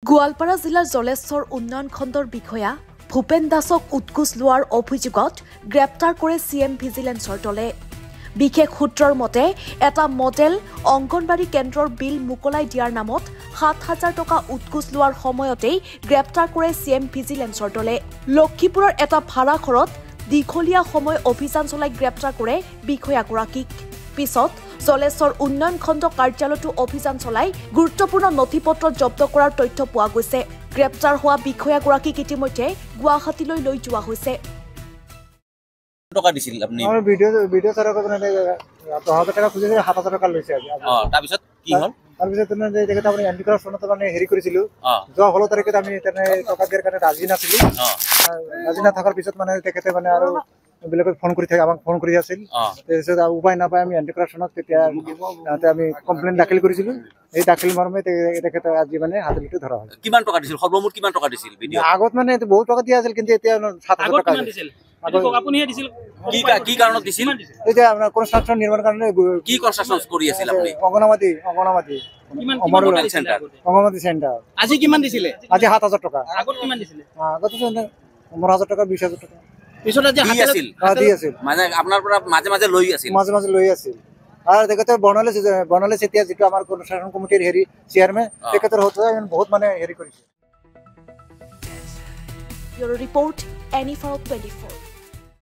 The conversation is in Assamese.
গোৱালপাৰা জিলাৰ জলেশ্বৰ উন্নয়ন খণ্ডৰ বিষয়া ভূপেন দাসক উৎকোচ লোৱাৰ অভিযোগত গ্ৰেপ্তাৰ কৰে চিএম ভিজিলেন্সৰ দলে। বিশেষ সূত্ৰৰ মতে এটা মডেল অংগনবাড়ী কেন্দ্ৰৰ বিল মুকলাই দিয়াৰ নামত ৭,০০০ টকা উৎকোচ লোৱাৰ সময়তেই গ্ৰেপ্তাৰ কৰে চিএম ভিজিলেন্সৰ দলে। লক্ষীপুৰৰ এটা ভাড়াঘৰত দীঘলীয়া সময় অভিযান চলাই গ্ৰেপ্তাৰ কৰে বিষয়াগৰাকীক। পিছত জলেশ্বৰ উন্নয়ন খণ্ড কাৰ্যালয়তো অভিযান চলাই গুৰুত্বপূৰ্ণ নথিপত্ৰ জব্দ কৰাৰ তথ্য পোৱা গৈছে। গ্ৰেপ্তাৰ হোৱা বিষয়াগৰাকীক ইতিমধ্যে গুৱাহাটীলৈ লৈ যোৱা হৈছে। টকা দিছিল আপুনি ভিডিও চাৰ কাৰণে ১০,০০০ টাকা খুজিছে, ৭,০০০ টাকা লৈছে আজি। তাৰ পিছত কি হ'ল? তাৰপিছত তেখেতে আপুনি এণ্টি কৰাপশ্যনত মানে হেৰি কৰিছিলো। যোৱা ১৬ তাৰিখে আমি টকা দিয়াৰ কাৰণে ৰাজি নাছিলো। ৰাজি নথকাৰ পিছত মানে তেখেতে মানে আৰু বেলেগক ফোন কৰি থাকে, আমাক ফোন কৰি আছিল। তাৰপিছত উপায় নাপায় আমি এণ্টি কৰাপশ্যনত তেতিয়া আমি কমপ্লেইন দাখিল কৰিছিলো। এই দাখিল মৰ্মে তেখেতে আজি মানে হাজৰিকাত ধৰা হয়। কিমান টকা দিছিল? সৰ্বমুঠ কিমান টকা দিছিল? আগত মানে বহুত টকা দিয়া আছিল, কিন্তু এতিয়া ৭,০০০ টাকা দিছিল। কি কাৰণত দিছিল? এতিয়া আপোনাৰ কনষ্ট্ৰাকশ্যন নিৰ্মাণ কাৰণে। কি কনষ্ট্ৰাকশ্যন কৰি আছিল আপুনি? অংগনবাদী চেণ্টাৰ। আজি কিমান দিছিলে? আজি ৭,০০০ টকা। আগত কিমান দিছিলে? আগতে ১৫,০০০ টকা, ২০,০০০ টকা। পিছত আজি দি আছিল মানে আপোনাৰ পৰা মাজে মাজে লৈ আছিল। মাজে মাজে লৈ আছিল। আৰু তেখেতে বৰ্ণালী চেতিয়া যিটো আমাৰ কনষ্ট্ৰাকশ্যন কমিটিৰ হেৰি চেয়াৰমেন, তেখেতৰ হতে বহুত মানে হেৰি কৰিছে। Bureau report, NE 24।